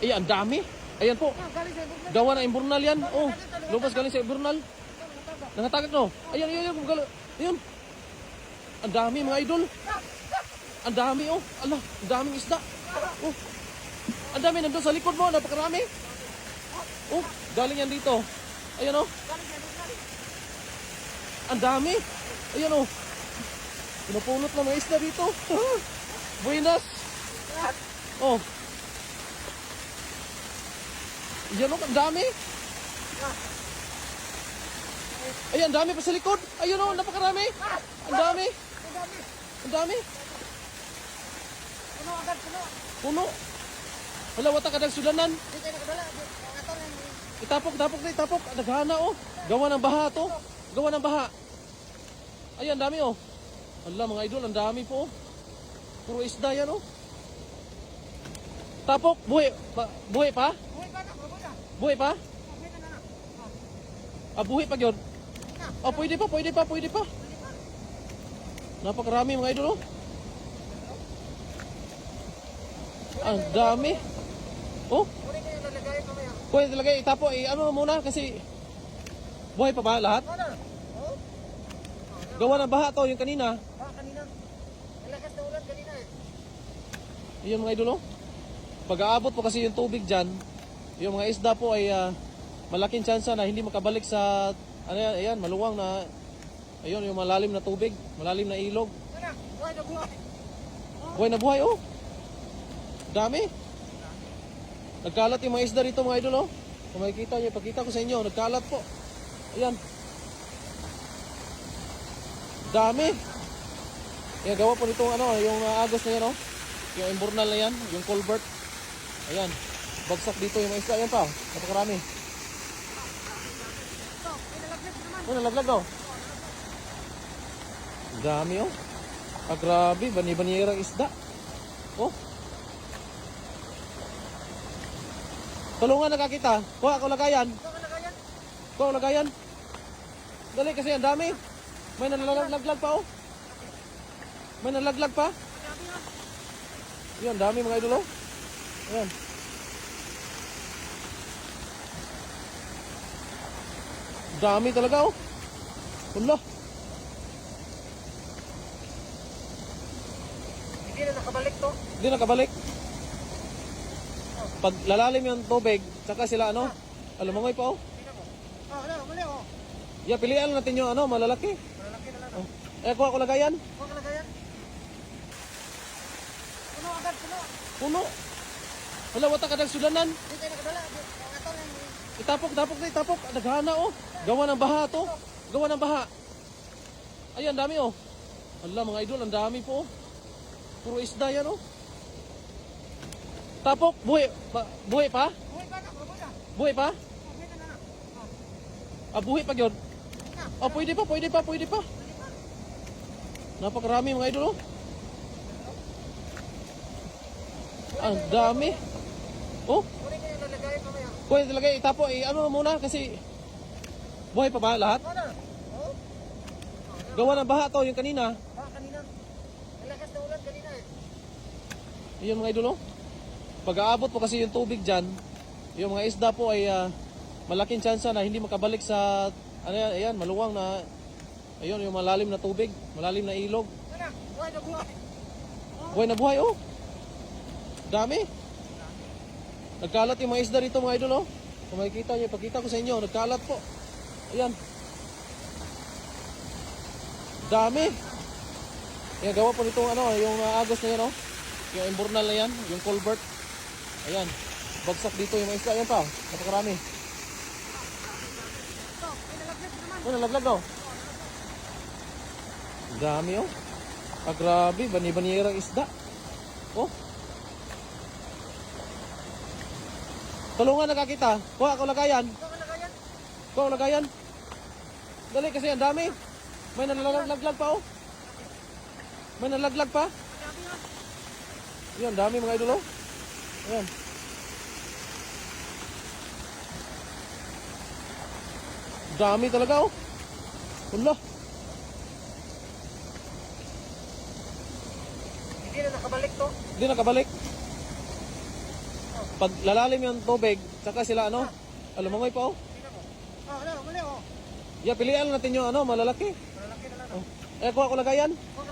Ay, ang dami. Ayan po. Gawa ng imburnal yan. Oh, lumabas galing sa imburnal. Nangatagak no. Ayan, ayan, ayan. Ayan. Ang dami mga idol. Ang dami oh. Ala, ang daming isda. Oh. Ang dami nandun sa likod mo. Napakarami. Oh, galing yan dito. Ayan oh. Ang dami. Ayan oh. Pinapulot na mga isda dito. Buenas. Oh. Yan o, ang dami. Ayan, dami pa sa likod. Ayun o, napakarami. Ang dami. Ang dami. Puno agad, puno. Puno. Wala, wata ka sudanan. Hindi tayo nakadala. Itapok, tapok na itapok. Naghana o. Gawa ng baha to. Gawa ng baha. Ayan, dami o. Wala mga idol, ang dami po. Puro isda yan o. Tapok, buhay. Buhay pa? Buhay pa na, buhay na. Buhay pa? Buhay na na. Buhay pa yun. Pwede pa, pwede pa, pwede pa. Napakarami mga idol oh. Ang dami. Oh, Kunin ko yung lalagay mamaya. pwede talaga itapo. Ano muna kasi buhay pa ba lahat? Ano? Oh? Gawa ng baha to yung kanina. Kanina. Malakas na ulan kanina eh. Yun mga idol oh. Pag-aabot po kasi yung tubig dyan, yung mga isda po ay malaking tsansa na hindi makabalik sa ano yan, ayan, maluwang na ayun, yung malalim na tubig, malalim na ilog. Ano? Buhay na buhay. Buhay na buhay oh. Dami. Nagkalat yung mga isda rito mga idol oh. Kung makikita nyo, ipakita ko sa inyo, nagkalat po. Ayan. Dami. Kaya gawa po nitong ano, yung agos na yan oh. Yung imburnal na yan, yung culvert. Ayan. Bagsak dito yung mga isda. Ayan pa. Napakarami. Ito, pinalaglag naman. Oh, nalaglag oh. Dami oh. Grabe. Bani-banierang isda. Oh. Tulungan nakakita. Kuha ako lagayan. Ito kalagayan. Kuha ako lagayan. Dali kasi ang dami. May nalaglag pa oh. May nalaglag pa. Grabe ha. Yan, dami mga idol oh. Ayan. Dami talaga oh. Wala. Hindi na nakabalik to. Hindi nakabalik. Pag lalalim yung tubig, saka sila ano, alumangoy pa oh. Tingnan mo. Ano, mali oh. Yeah, pilihan natin yung ano, malalaki. Malalaki na lang. Oh. Kuha ko lagayan. Ito kalagayan. Puno agad, puno. Puno. Wala, wata ka sudanan. Hindi tayo nakadala. Ito lang. Itapok, tapok na itapok. Naghana oh. Gawa ng baha to. Gawa ng baha. Ayan, dami oh. Wala mga idol, ang dami po oh. Puro isda yan oh. Tapok, buhay. Buhay pa? Buhay pa na, buhay na. Buhay pa? Buhay na na. Buhay pa yun. Pwede pa, pwede pa, pwede pa. Napakarami mga idol oh. Ang dami. Oh, Kunin ko yung lalagay mamaya. pwede talaga itapo. Ano muna kasi buhay pa ba lahat? Ano? Oh? Gawa ng baha to yung kanina. Kanina. Malakas na ulan kanina eh. Yun mga idol oh. Pag-aabot po kasi yung tubig dyan, yung mga isda po ay malaking tsansa na hindi makabalik sa ano yan, ayan, maluwang na ayun, yung malalim na tubig, malalim na ilog. Ano? Buhay na buhay. Buhay na buhay oh. Dami. Nagkalat yung mga isda rito mga idol oh. Kung makikita nyo, ipakita ko sa inyo, nagkalat po. Ayan. Dami. Kaya gawa po nitong ano, yung agos na yan oh. Yung imburnal na yan, yung culvert. Ayan. Bagsak dito yung mga isda. Ayan pa. Napakarami. Ito, pinalaglag naman. Oh, nalaglag oh. Dami oh. Grabe. Bani-banierang isda. Oh. Tulungan nakakita. Kuha ako lagayan. Ito kalagayan. Kuha ako lagayan. Dali kasi ang dami. May nalaglag pa oh. May nalaglag pa. Grabe ha. Yan, dami mga idol oh. Ayan. Dami talaga oh. Wala. Hindi na nakabalik to. Hindi nakabalik. Pag lalalim yung tubig, saka sila ano, lumangoy pa oh. Tingnan mo. Oh, ano, mali oh. Yeah, pilihan natin yung ano, malalaki. Malalaki na lang. Oh. Eh, kuha ko lagayan. Oh,